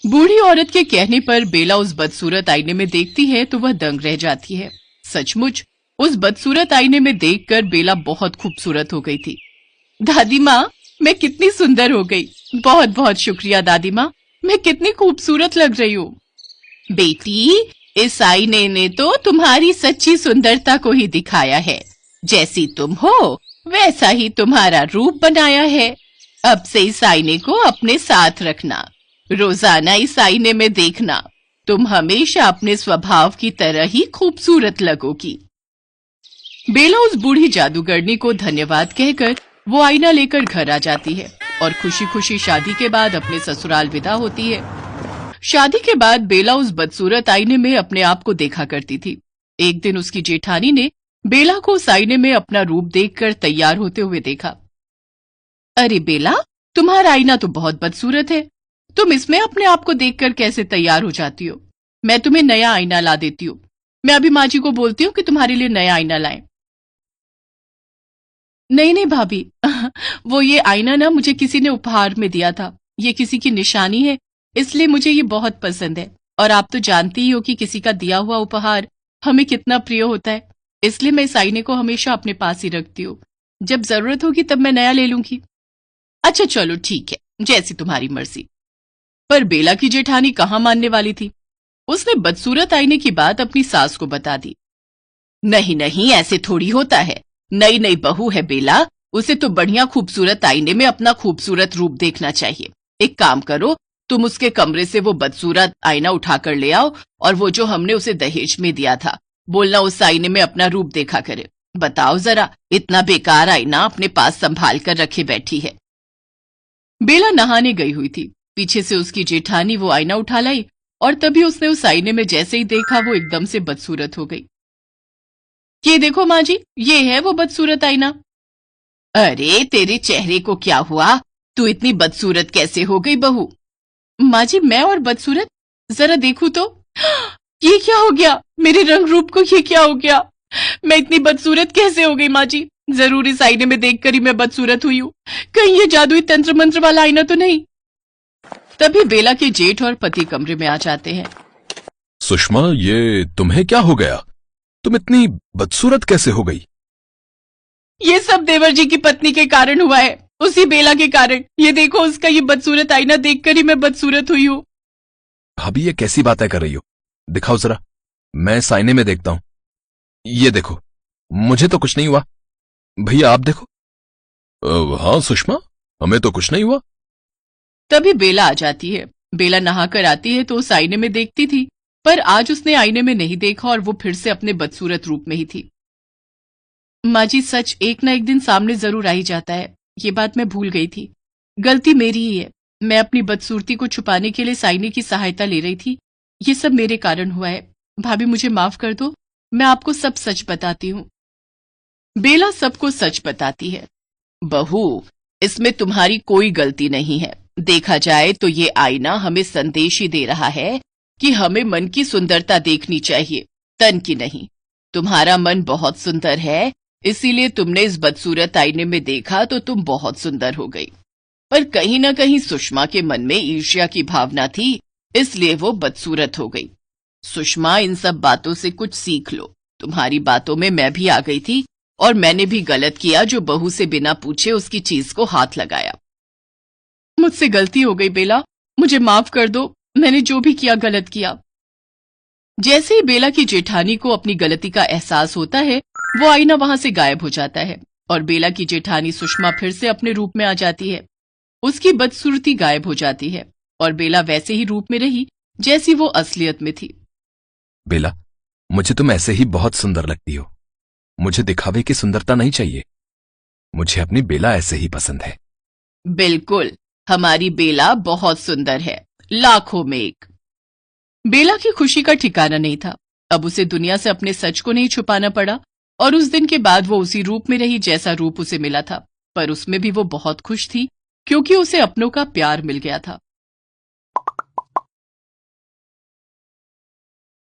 बूढ़ी औरत के कहने पर बेला उस बदसूरत आईने में देखती है तो वह दंग रह जाती है। सचमुच उस बदसूरत आईने में देखकर बेला बहुत खूबसूरत हो गई थी। दादी माँ, मैं कितनी सुंदर हो गई। बहुत बहुत शुक्रिया दादी माँ, मैं कितनी खूबसूरत लग रही हूँ। बेटी, इस आईने ने तो तुम्हारी सच्ची सुंदरता को ही दिखाया है। जैसी तुम हो वैसा ही तुम्हारा रूप बनाया है। अब से इस आईने को अपने साथ रखना। रोजाना इस आईने में देखना। तुम हमेशा अपने स्वभाव की तरह ही खूबसूरत लगोगी। बेला उस बूढ़ी जादूगरनी को धन्यवाद कहकर वो आईना लेकर घर आ जाती है और खुशी खुशी शादी के बाद अपने ससुराल विदा होती है। शादी के बाद बेला उस बदसूरत आईने में अपने आप को देखा करती थी। एक दिन उसकी जेठानी ने बेला को उस आईने में अपना रूप देखकर तैयार होते हुए देखा। अरे बेला, तुम्हारा आईना तो बहुत बदसूरत है। तुम इसमें अपने आप को देखकर कैसे तैयार हो जाती हो? मैं तुम्हें नया आईना ला देती हूँ। मैं अभी माँ जी को बोलती हूँ कि तुम्हारे लिए नया आईना लाएं। नहीं नहीं भाभी, वो ये आईना ना मुझे किसी ने उपहार में दिया था। ये किसी की निशानी है, इसलिए मुझे ये बहुत पसंद है। और आप तो जानती ही हो कि किसी का दिया हुआ उपहार हमें कितना प्रिय होता है। इसलिए मैं इस आईने को हमेशा अपने पास ही रखती हूँ। जब जरूरत होगी तब मैं नया ले लूंगी। अच्छा चलो ठीक है, जैसी तुम्हारी मर्जी। पर बेला की जेठानी कहाँ मानने वाली थी। उसने बदसूरत आईने की बात अपनी सास को बता दी। नहीं नहीं, ऐसे थोड़ी होता है। नई नई बहू है बेला, उसे तो बढ़िया खूबसूरत आईने में अपना खूबसूरत रूप देखना चाहिए। एक काम करो, तुम उसके कमरे से वो बदसूरत आईना उठा कर ले आओ और वो जो हमने उसे दहेज में दिया था, बोलना उस आईने में अपना रूप देखा करे। बताओ जरा, इतना बेकार आईना अपने पास संभाल कर रखे बैठी है। बेला नहाने गई हुई थी। पीछे से उसकी जेठानी वो आईना उठा लाई और तभी उसने उस आईने में जैसे ही देखा वो एकदम से बदसूरत हो गई। ये देखो माँ जी, ये है वो बदसूरत आईना। अरे तेरे चेहरे को क्या हुआ? तू इतनी बदसूरत कैसे हो गई बहू? माँ जी, मैं और बदसूरत? जरा देखूं तो। ये क्या हो गया? मेरे रंग रूप को ये क्या हो गया? मैं इतनी बदसूरत कैसे हो गई माँ जी? जरूर इस आईने में देखकर ही मैं बदसूरत हुई हूँ। कहीं ये जादुई तंत्र मंत्र वाला आईना तो नहीं? तभी बेला के जेठ और पति कमरे में आ जाते हैं। सुषमा, ये तुम्हें क्या हो गया? तुम इतनी बदसूरत कैसे हो गई? ये सब देवर जी की पत्नी के कारण हुआ है, उसी बेला के कारण। ये देखो, उसका ये बदसूरत आईना देखकर ही मैं बदसूरत हुई हूँ। भाभी, ये कैसी बातें कर रही हो? दिखाओ जरा, मैं इस आईने में देखता हूं। ये देखो, मुझे तो कुछ नहीं हुआ। भैया आप देखो। हाँ सुषमा, हमें तो कुछ नहीं हुआ। तभी बेला आ जाती है। बेला नहाकर आती है तो उस आईने में देखती थी, पर आज उसने आईने में नहीं देखा और वो फिर से अपने बदसूरत रूप में ही थी। माँ जी, सच एक ना एक दिन सामने जरूर आ ही जाता है। ये बात मैं भूल गई थी। गलती मेरी ही है। मैं अपनी बदसूरती को छुपाने के लिए इस आईने की सहायता ले रही थी। ये सब मेरे कारण हुआ है। भाभी मुझे माफ कर दो, मैं आपको सब सच बताती हूँ। बेला सबको सच बताती है। बहू, इसमें तुम्हारी कोई गलती नहीं है। देखा जाए तो ये आईना हमें संदेश ही दे रहा है कि हमें मन की सुंदरता देखनी चाहिए, तन की नहीं। तुम्हारा मन बहुत सुंदर है, इसीलिए तुमने इस बदसूरत आईने में देखा तो तुम बहुत सुंदर हो गई। पर कहीं ना कहीं सुषमा के मन में ईर्ष्या की भावना थी, इसलिए वो बदसूरत हो गई। सुषमा, इन सब बातों से कुछ सीख लो। तुम्हारी बातों में मैं भी आ गई थी और मैंने भी गलत किया जो बहू से बिना पूछे उसकी चीज को हाथ लगाया। मुझसे गलती हो गई बेला, मुझे माफ कर दो। मैंने जो भी किया गलत किया। जैसे ही बेला की जेठानी को अपनी गलती का एहसास होता है, वो आईना वहां से गायब हो जाता है और बेला की जेठानी सुषमा फिर से अपने रूप में आ जाती है। उसकी बदसूरती गायब हो जाती है और बेला वैसे ही रूप में रही जैसी वो असलियत में थी। बेला, मुझे तुम ऐसे ही बहुत सुंदर लगती हो। मुझे दिखावे की सुंदरता नहीं चाहिए। मुझे अपनी बेला ऐसे ही पसंद है। बिल्कुल, हमारी बेला बहुत सुंदर है, लाखों में एक। बेला की खुशी का ठिकाना नहीं था। अब उसे दुनिया से अपने सच को नहीं छुपाना पड़ा और उस दिन के बाद वो उसी रूप में रही जैसा रूप उसे मिला था। पर उसमें भी वो बहुत खुश थी क्योंकि उसे अपनों का प्यार मिल गया था।